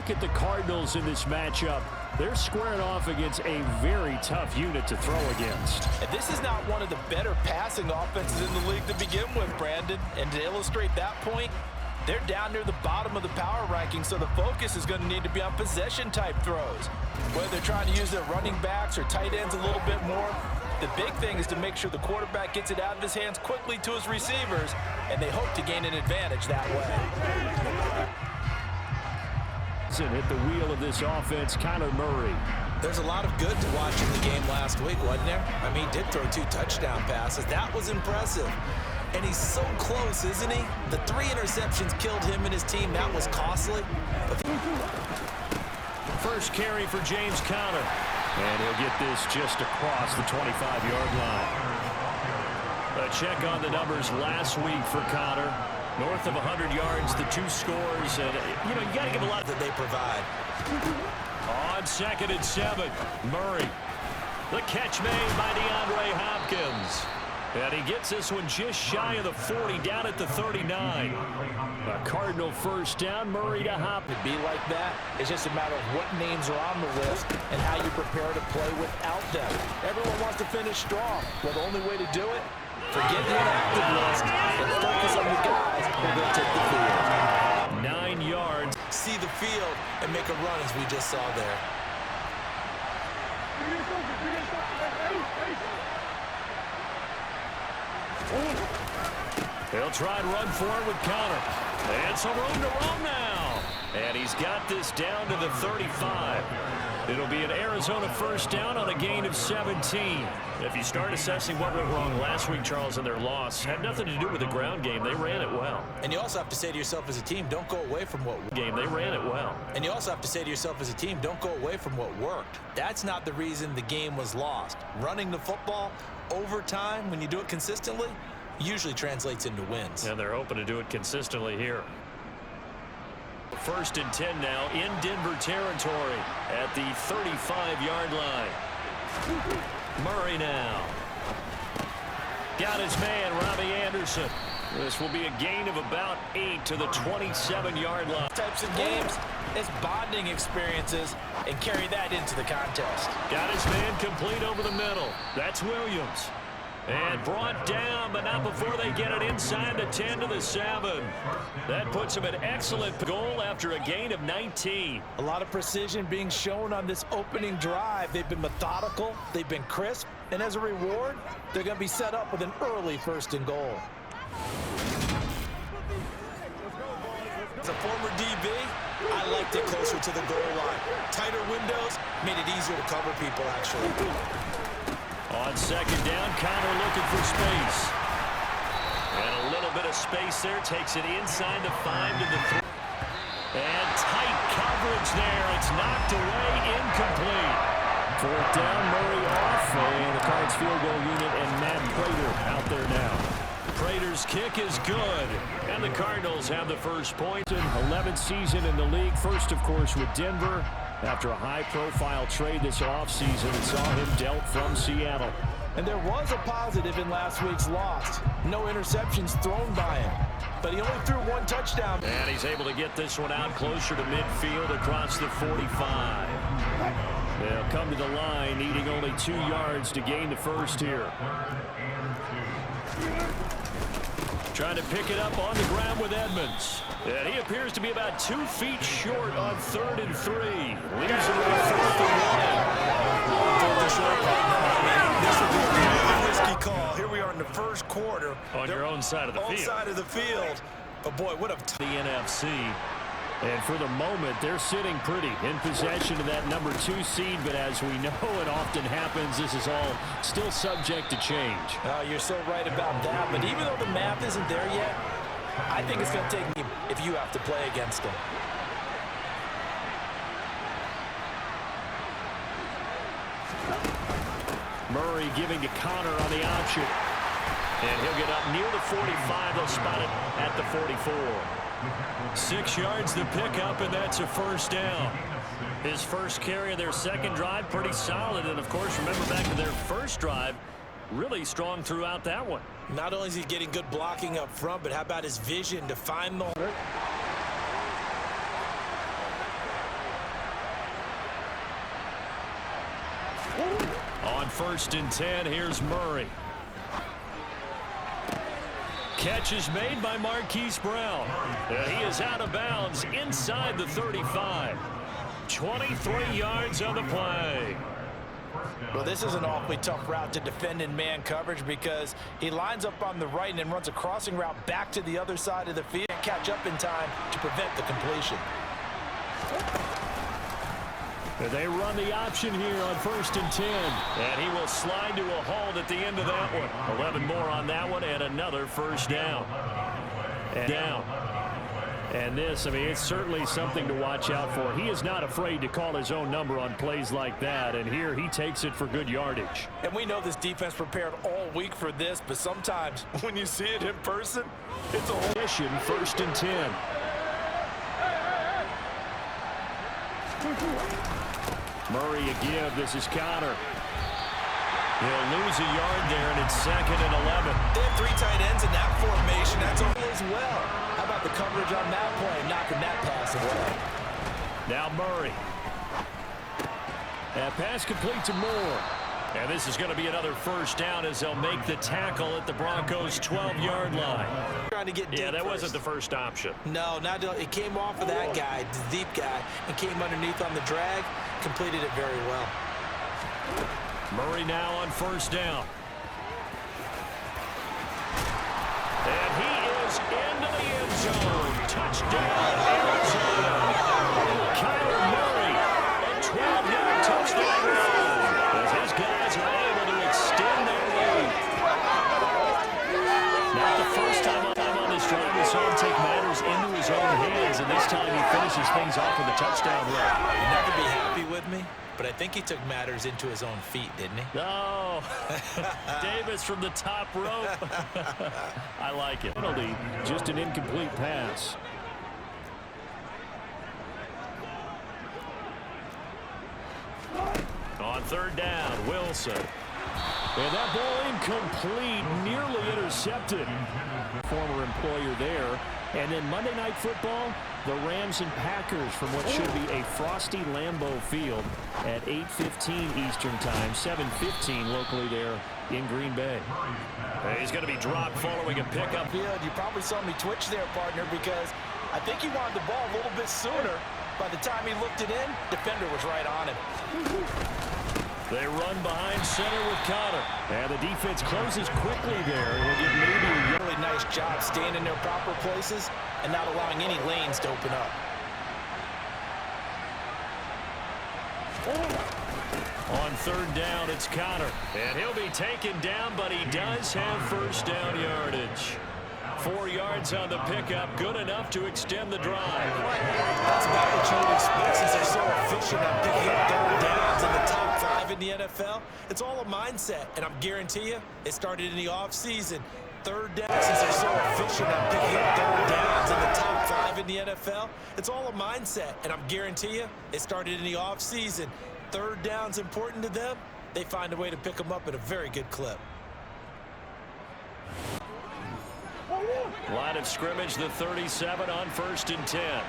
look at the Cardinals in this matchup, they're squaring off against a very tough unit to throw against. And this is not one of the better passing offenses in the league to begin with, Brandon. And to illustrate that point, they're down near the bottom of the power ranking, so the focus is going to need to be on possession-type throws. Whether they're trying to use their running backs or tight ends a little bit more, the big thing is to make sure the quarterback gets it out of his hands quickly to his receivers, and they hope to gain an advantage that way. And hit the wheel of this offense, Kyler Murray. There's a lot of good to watch in the game last week, wasn't there? I mean, he did throw 2 touchdown passes. That was impressive. And he's so close, isn't he? The 3 interceptions killed him and his team. That was costly. First carry for James Conner. And he'll get this just across the 25-yard line. A check on the numbers last week for Conner. North of 100 yards, the 2 scores. And, you know, you got to give a lot that they provide. On 2nd and 7, Murray. The catch made by DeAndre Hopkins. And he gets this one just shy of the 40, down at the 39. A Cardinal first down, Murray to Hopkins. To be like that, it's just a matter of what names are on the list and how you prepare to play without them. Everyone wants to finish strong. Well, the only way to do it, forget the inactive list and focus on the guys who are going to take the field. 9 yards. See the field and make a run as we just saw there. He'll try and run for it with Conner. And some room to roam now. And he's got this down to the 35. It'll be an Arizona first down on a gain of 17. If you start assessing what went wrong last week, Charles, in their loss, had nothing to do with the ground game. They ran it well. And you also have to say to yourself as a team, don't go away from what game. They ran it well. And you also have to say to yourself as a team, don't go away from what worked. That's not the reason the game was lost. Running the football over time, when you do it consistently, usually translates into wins. And they're hoping to do it consistently here. First and 10 now in Denver territory at the 35-yard line. Murray now. Got his man, Robbie Anderson. This will be a gain of about 8 to the 27-yard line. Types of games, it's bonding experiences, and carry that into the contest. Got his man complete over the middle. That's Williams. And brought down, but not before they get it inside the 10 to the 7. That puts them at excellent goal after a gain of 19. A lot of precision being shown on this opening drive. They've been methodical, they've been crisp, and as a reward, they're going to be set up with an early 1st and goal. As a former DB, I liked it closer to the goal line. Tighter windows made it easier to cover people, actually. On 2nd down, Conner looking for space. And a little bit of space there. Takes it inside the 5 to the 3. And tight coverage there. It's knocked away, incomplete. 4th down, Murray off. And the Cards field goal unit and Matt Prater out there now. Prater's kick is good. And the Cardinals have the first point. 11th season in the league. First, of course, with Denver. After a high-profile trade this offseason, and saw him dealt from Seattle. And there was a positive in last week's loss. No interceptions thrown by him. But he only threw 1 touchdown. And he's able to get this one out closer to midfield across the 45. They'll come to the line, needing only 2 yards to gain the first here. Trying to pick it up on the ground with Edmonds. And he appears to be about 2 feet short on 3rd and 3. Leaves it with 4th and 1. This will be a really risky call. Here we are in the first quarter. On your own side of the field. On side of the field. But boy, what a the NFC. And for the moment, they're sitting pretty in possession of that number 2 seed. But as we know, it often happens. This is all still subject to change. Oh, you're so right about that. But even though the math isn't there yet, I think it's going to take him if you have to play against him. Murray giving to Conner on the option. And he'll get up near the 45. They'll spot it at the 44. 6 yards to pick up, and that's a first down. His first carry of their second drive, pretty solid. And, of course, remember back to their first drive, really strong throughout that one. Not only is he getting good blocking up front, but how about his vision to find the... On 1st and 10, here's Murray. Catch is made by Marquise Brown. He is out of bounds inside the 35. 23 yards on the play. Well, this is an awfully tough route to defend in man coverage because he lines up on the right and then runs a crossing route back to the other side of the field and catch up in time to prevent the completion. They run the option here on 1st and 10. And he will slide to a halt at the end of that one. 11 more on that one and another first down. And this, I mean, it's certainly something to watch out for. He is not afraid to call his own number on plays like that. And here he takes it for good yardage. And we know this defense prepared all week for this, but sometimes when you see it in person, it's a whole mission. 1st and 10. Murray a give. This is Connor. He'll lose a yard there, and it's 2nd and 11. They have 3 tight ends in that formation. That's all as well. How about the coverage on that play, knocking that pass away? Now Murray. That pass complete to Moore. And this is going to be another first down as they'll make the tackle at the Broncos' 12-yard line. Trying to get deep. Yeah, that wasn't the first option. No, not it came off of that guy, the deep guy, and came underneath on the drag. Completed it very well. Murray now on 1st down. And he is into the end zone. Touchdown, Arizona. Kyler Murray, a 12-yard touchdown run. As his guys are able to extend their lead. Not the first time on this drive we saw him take matters into his own hands, and this time he finishes things off with a touchdown run. You'll never be happy with me, but I think he took matters into his own feet, didn't he? No. Davis from the top rope. I like it. Penalty, just an incomplete pass. On 3rd down, Wilson. And that ball incomplete, nearly intercepted. Former employer there. And then Monday Night Football, the Rams and Packers from what should be a frosty Lambeau Field at 8:15 Eastern Time, 7:15 locally there in Green Bay. He's going to be dropped following a pickup. You probably saw me twitch there, partner, because I think he wanted the ball a little bit sooner. By the time he looked it in, defender was right on him. They run behind center with Connor. And the defense closes quickly there. We'll get maybe a really nice job staying in their proper places and not allowing any lanes to open up. On 3rd down, it's Connor. And he'll be taken down, but he does have first down yardage. 4 yards on the pickup, good enough to extend the drive. That's about what you would expect since they're so efficient at picking up 3rd downs in the top 5 in the NFL. It's all a mindset, and I'm guarantee you it started in the offseason. 3rd down, since they're so efficient at picking up 3rd downs in the top 5 in the NFL. It's all a mindset, and I'm guarantee you it started in the offseason. 3rd down's important to them. They find a way to pick them up at a very good clip. Line of scrimmage, the 37 on 1st and 10.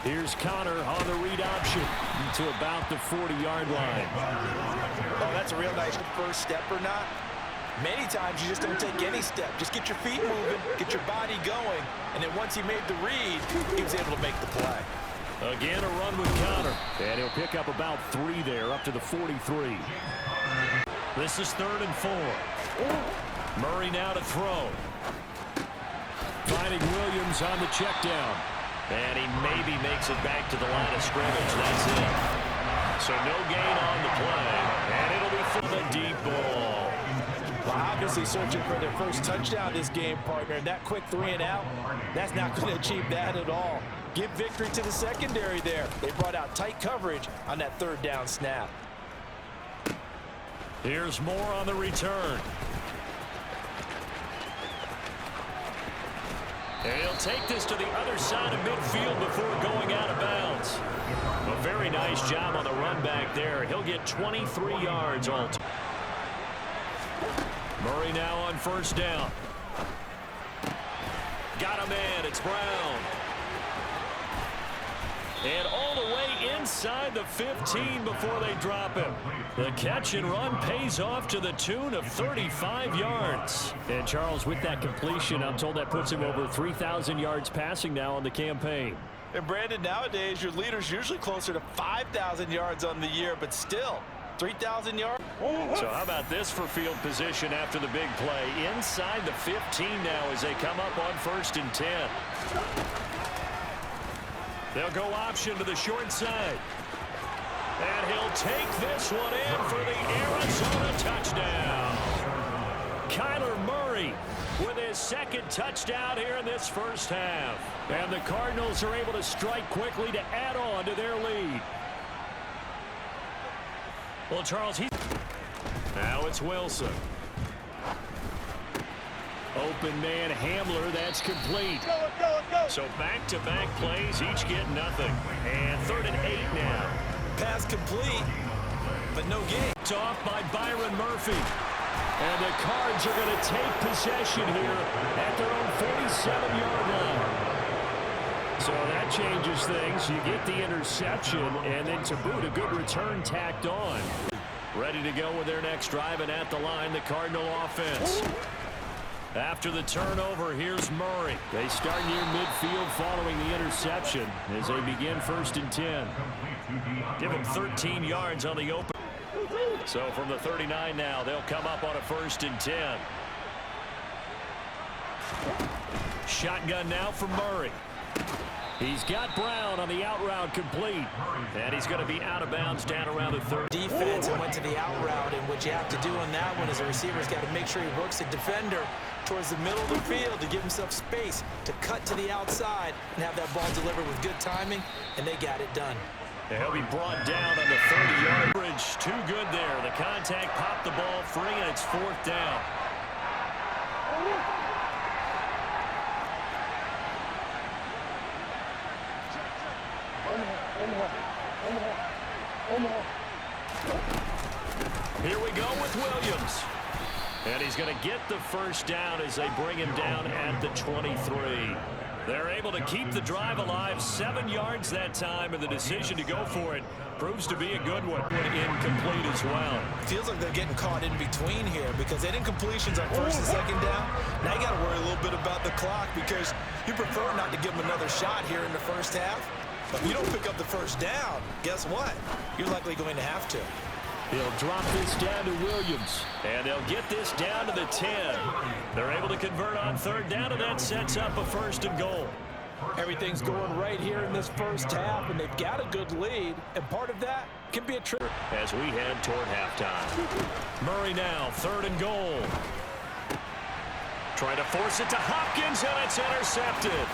Here's Connor on the read option to about the 40-yard line. Oh, that's a real nice first step or not. Many times you just don't take any step. Just get your feet moving, get your body going, and then once he made the read, he was able to make the play. Again, a run with Connor. And he'll pick up about 3 there, up to the 43. This is 3rd and 4. Murray now to throw. Finding Williams on the check down. And he maybe makes it back to the line of scrimmage. That's it. So no gain on the play. And it'll be for the deep ball. Well, obviously searching for their first touchdown this game, partner. And that quick 3 and out, that's not going to achieve that at all. Give victory to the secondary there. They brought out tight coverage on that 3rd down snap. Here's Moore on the return. And he'll take this to the other side of midfield before going out of bounds. A very nice job on the run back there. He'll get 23 yards all time. Murray now on 1st down. Got a man. It's Brown. And all the way inside. inside the 15 before they drop him. The catch and run pays off to the tune of 35 yards. And Charles, with that completion, I'm told that puts him over 3,000 yards passing now on the campaign. And Brandon, nowadays your leader's usually closer to 5,000 yards on the year, but still 3,000 yards. So how about this for field position after the big play? Inside the 15 now as they come up on 1st and 10. They'll go option to the short side. And he'll take this one in for the Arizona touchdown. Kyler Murray with his 2nd touchdown here in this first half. And the Cardinals are able to strike quickly to add on to their lead. Well, Charles, now it's Wilson. Open man Hamler, that's complete. So back-to-back plays, each get nothing. And 3rd and 8 now. Pass complete, but no gain. It's off by Byron Murphy. And the Cards are going to take possession here at their own 47-yard line. So that changes things. You get the interception, and then to boot, a good return tacked on. Ready to go with their next drive, and at the line, the Cardinal offense. After the turnover, here's Murray. They start near midfield following the interception as they begin 1st and 10. Give them 13 yards on the open. So from the 39 now, they'll come up on a 1st and 10. Shotgun now for Murray. He's got Brown on the out route complete. And he's going to be out of bounds down around the 30. Defense and went to the out route, and what you have to do on that one is a receiver's got to make sure he works the defender towards the middle of the field to give himself space to cut to the outside and have that ball delivered with good timing, and they got it done. He'll be brought down on the 30-yard bridge. Too good there. The contact popped the ball free, and it's 4th down. Here we go with Williams. And he's going to get the 1st down as they bring him down at the 23. They're able to keep the drive alive, 7 yards that time, and the decision to go for it proves to be a good one. Incomplete as well. Feels like they're getting caught in between here because they had incompletions on 1st and 2nd down. Now you got to worry a little bit about the clock because you prefer not to give them another shot here in the 1st half. But if you don't pick up the 1st down, guess what? You're likely going to have to. He'll drop this down to Williams. And they'll get this down to the 10. They're able to convert on 3rd down, and that sets up a 1st and goal. Everything's going right here in this first half, and they've got a good lead. And part of that can be a trick. As we head toward halftime. Murray now, 3rd and goal. Trying to force it to Hopkins, and it's intercepted.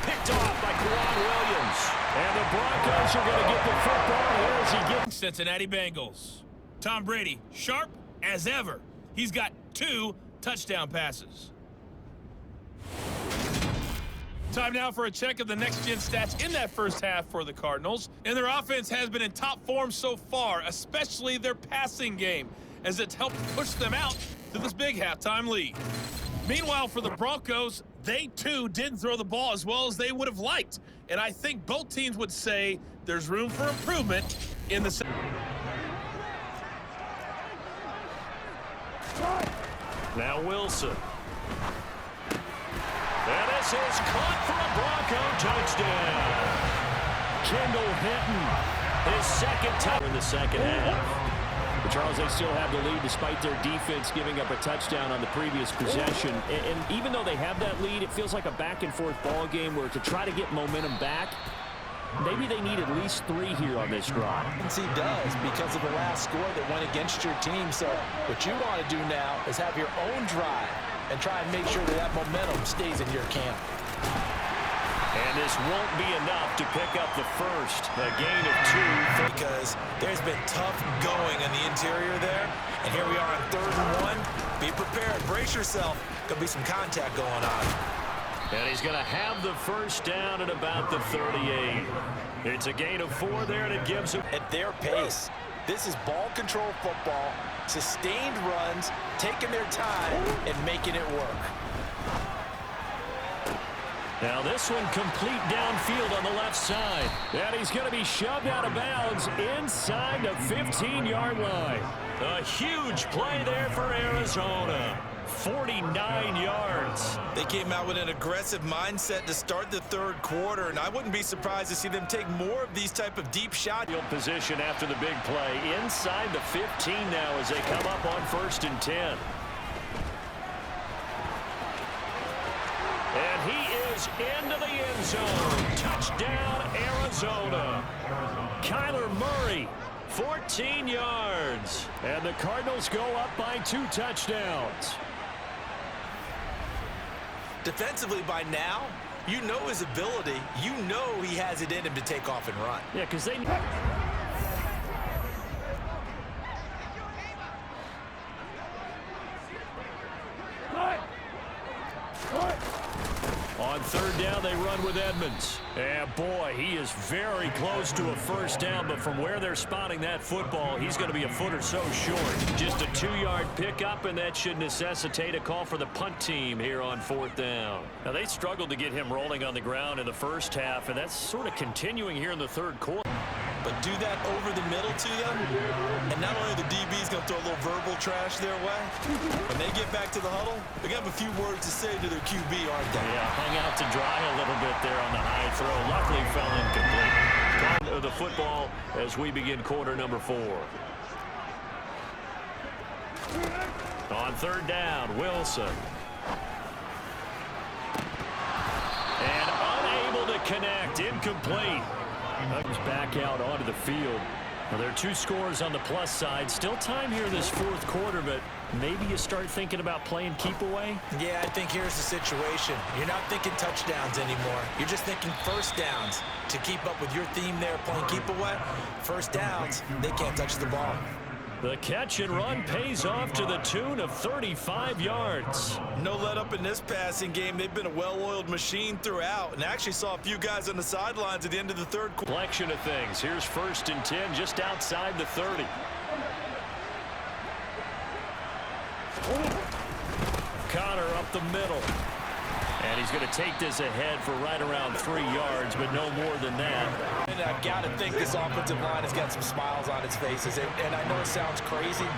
Picked off by Kwan Williams. And the Broncos are going to get the football here as he gets Cincinnati Bengals. Tom Brady, sharp as ever. He's got 2 touchdown passes. Time now for a check of the next-gen stats in that first half for the Cardinals. And their offense has been in top form so far, especially their passing game, as it's helped push them out to this big halftime lead. Meanwhile, for the Broncos, they too didn't throw the ball as well as they would have liked. And I think both teams would say there's room for improvement in the second. Now Wilson. And this is caught for a Bronco touchdown. Kendall Hinton, his 2nd touchdown in the 2nd half. But Charles, they still have the lead despite their defense giving up a touchdown on the previous possession. And even though they have that lead, it feels like a back-and-forth ball game where to try to get momentum back, maybe they need at least 3 here on this drive. He does because of the last score that went against your team. So what you want to do now is have your own drive and try and make sure that that momentum stays in your camp. And this won't be enough to pick up the 1st. A gain of 2. Because there's been tough going in the interior there. And here we are on 3rd and 1. Be prepared. Brace yourself. Going to be some contact going on. And he's going to have the 1st down at about the 38. It's a gain of 4 there, and it gives him. At their pace, this is ball control football, sustained runs, taking their time, and making it work. Now this one complete downfield on the left side. And he's going to be shoved out of bounds inside the 15-yard line. A huge play there for Arizona. 49 yards. They came out with an aggressive mindset to start the third quarter, and I wouldn't be surprised to see them take more of these type of deep shots. Position after the big play. Inside the 15 now as they come up on 1st and 10. And he is into the end zone. Touchdown, Arizona. Kyler Murray, 14 yards. And the Cardinals go up by 2 touchdowns. Defensively by now, you know his ability. You know he has it in him to take off and run. Yeah, because they... On 3rd down, they run with Edmonds. And boy, he is very close to a first down, but from where they're spotting that football, he's going to be a foot or so short. Just a 2-yard pickup, and that should necessitate a call for the punt team here on 4th down. Now, they struggled to get him rolling on the ground in the first half, and that's sort of continuing here in the 3rd quarter. But do that over the middle to them, and not only the DB's going to throw a little verbal trash their way, when they get back to the huddle, they're going to have a few words to say to their QB, aren't they? Yeah, hung out to dry a little bit there on the high throw. Luckily fell incomplete. Call of the football as we begin quarter number 4. On 3rd down, Wilson. And unable to connect, incomplete. Comes back out onto the field. Well, there are 2 scores on the plus side. Still time here in this 4th quarter, but maybe you start thinking about playing keep away? Yeah, I think here's the situation. You're not thinking touchdowns anymore. You're just thinking first downs. To keep up with your theme there, playing keep away, first downs, they can't touch the ball. The catch and run pays off to the tune of 35 yards. No let up in this passing game. They've been a well-oiled machine throughout, and actually saw a few guys on the sidelines at the end of the 3rd quarter. Collection of things. Here's 1st and 10 just outside the 30. Connor up the middle. And he's going to take this ahead for right around 3 yards, but no more than that. And I've got to think this offensive line has got some smiles on its faces. And I know it sounds crazy,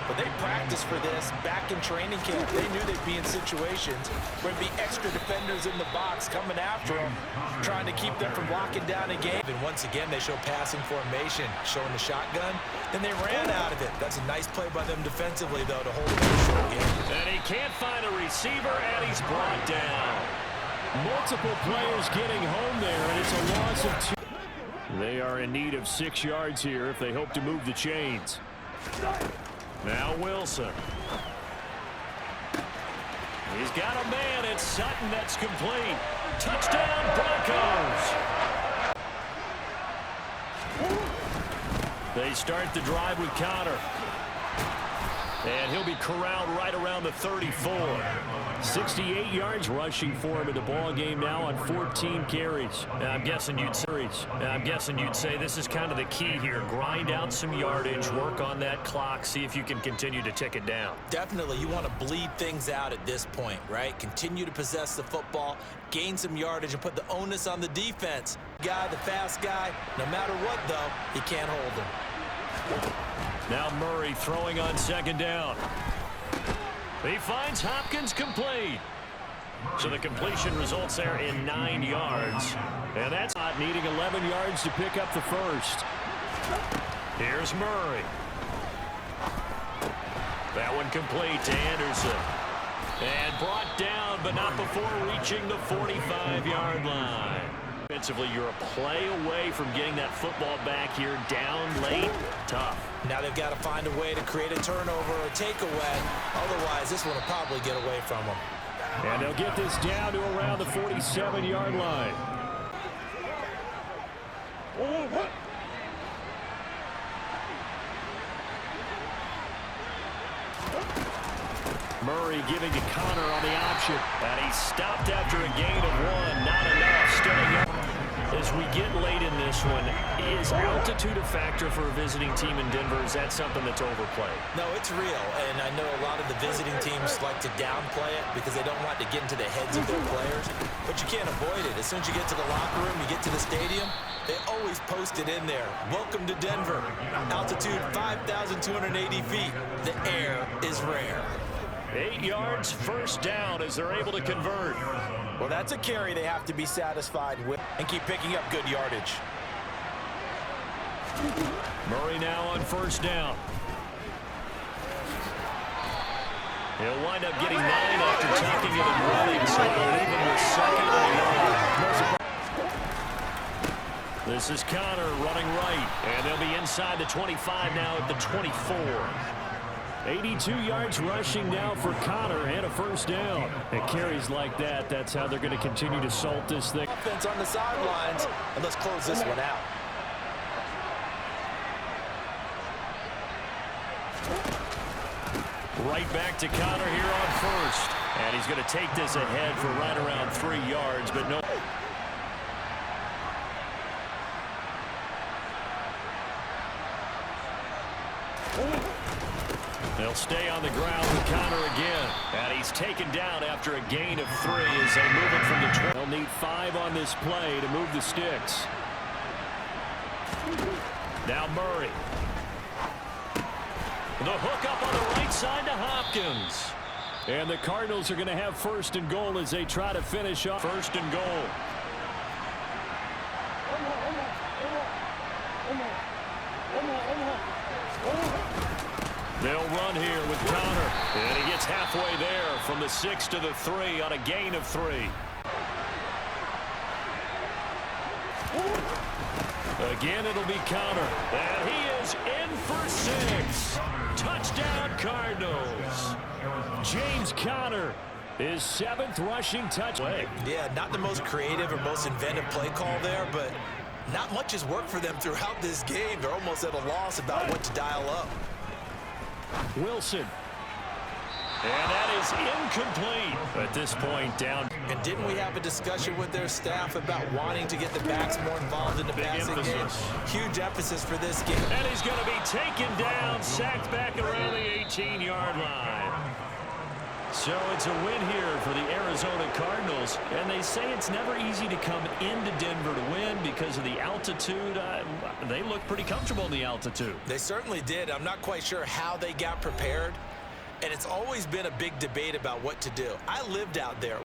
but they practiced for this back in training camp. They knew they'd be in situations where there'd be extra defenders in the box coming after them, trying to keep them from locking down a game. And once again, they show passing formation, showing the shotgun. Then they ran out of it. That's a nice play by them defensively, though, to hold it in a short game. And he can't find a receiver, and he's brought down. Multiple players getting home there, and it's a loss of 2. They are in need of 6 yards here if they hope to move the chains. Now Wilson. He's got a man. It's Sutton. That's complete. Touchdown, Broncos. They start the drive with Connor. And he'll be corralled right around the 34. 68 yards rushing for him in the ball game now on 14 carries. I'm guessing you'd say this is kind of the key here. Grind out some yardage, work on that clock, see if you can continue to tick it down. Definitely, you want to bleed things out at this point, right? Continue to possess the football, gain some yardage, and put the onus on the defense. The fast guy, no matter what, though, he can't hold him. Now Murray throwing on 2nd down. He finds Hopkins complete. So the completion results there in 9 yards. And that's not needing 11 yards to pick up the first. Here's Murray. That one complete to Anderson. And brought down, but not before reaching the 45-yard line. Offensively, you're a play away from getting that football back here down late. Tough. Now they've got to find a way to create a turnover or takeaway. Otherwise, this one will probably get away from them. And they'll get this down to around the 47-yard line. Murray giving to Connor on the option. And he stopped after a gain of 1. Not enough. Staying up as we get late in this. this one. Is altitude a factor for a visiting team in Denver? Is that something that's overplayed? No, it's real, and I know a lot of the visiting teams like to downplay it because they don't want to get into the heads of their players, but you can't avoid it. As soon as you get to the locker room, you get to the stadium, they always post it in there. Welcome to Denver. Altitude 5,280 feet. The air is rare. 8 yards, first down as they're able to convert. Well, that's a carry they have to be satisfied with and keep picking up good yardage. Murray now on first down. He'll wind up getting 9 after tucking it and running, so even with second and 1. This is Connor running right, and they'll be inside the 25 now at the 24. 82 yards rushing now for Connor and a first down. It carries like that. That's how they're going to continue to salt this thing. Offense on the sidelines, and let's close this one out. Right back to Connor here on first. And he's going to take this ahead for right around 3 yards, but no. They'll stay on the ground with Connor again. And he's taken down after a gain of 3 as they move it from the 20. They'll need 5 on this play to move the sticks. Now Murray. The hook up on the right side to Hopkins. And the Cardinals are going to have first and goal as they try to finish off first and goal. They'll run here with Connor. And he gets halfway there from the 6 to the 3 on a gain of 3. Again, it'll be Connor. And he is in for 6. Touchdown, Cardinals. James Conner, his 7th rushing touchdown. Yeah, not the most creative or most inventive play call there, but not much has worked for them throughout this game. They're almost at a loss about what to dial up. Wilson. And that is incomplete. At this point, down. And didn't we have a discussion with their staff about wanting to get the backs more involved in the passing game? Huge emphasis for this game. And he's going to be taken down, sacked back around the 18-yard line. So it's a win here for the Arizona Cardinals. And they say it's never easy to come into Denver to win because of the altitude. They look pretty comfortable in the altitude. They certainly did. I'm not quite sure how they got prepared. And it's always been a big debate about what to do. I lived out there.